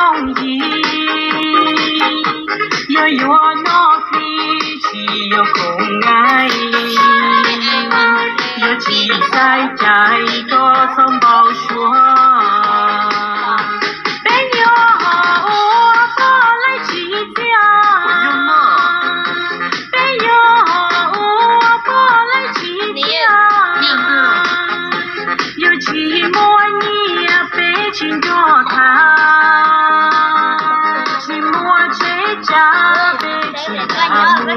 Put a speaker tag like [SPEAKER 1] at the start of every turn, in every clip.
[SPEAKER 1] 容易，有我那飞起有空爱，有几在在个从包说。情多他，寂寞谁家被情他母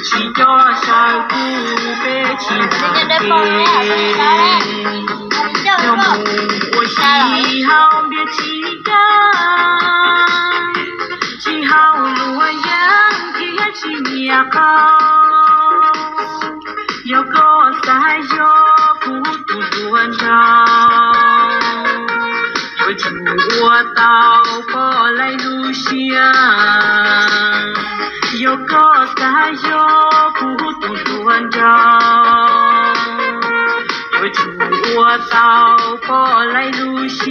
[SPEAKER 1] ，chỉ cho sao cu被情他给，有母我喜好别乞丐，只好路人贴起也好，有个在有孤独乱找。有主我到过来路上，有个在有孤独乱找，有主我到过来路上。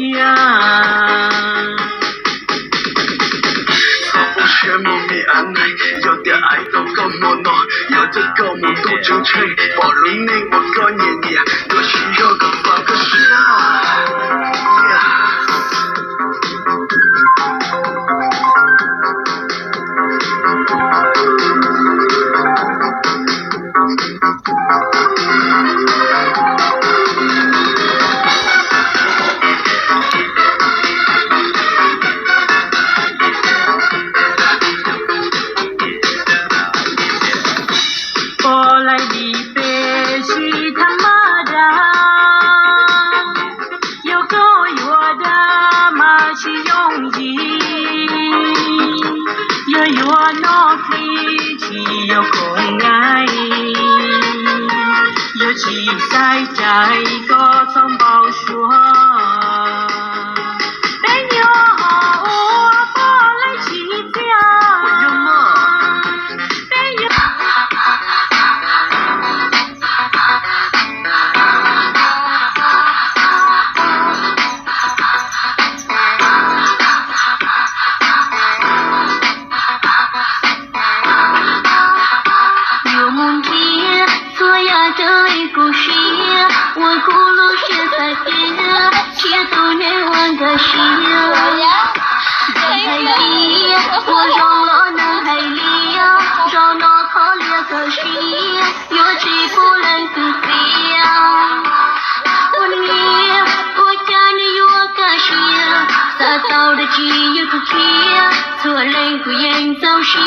[SPEAKER 1] 全部被安排，有点爱都够莫诺，有这个梦都就吹，保证你我个年年都需要个发个过来的北去他妈的，有个月的马去容易，有月那飞起有空爱，有几在在个从包说。我咕噜是在天，切都能玩个心。海底，我让了南海里，让那靠两个心，有几不能自己。我你，我家里有个心，撒到的只有个气，错人不愿走心。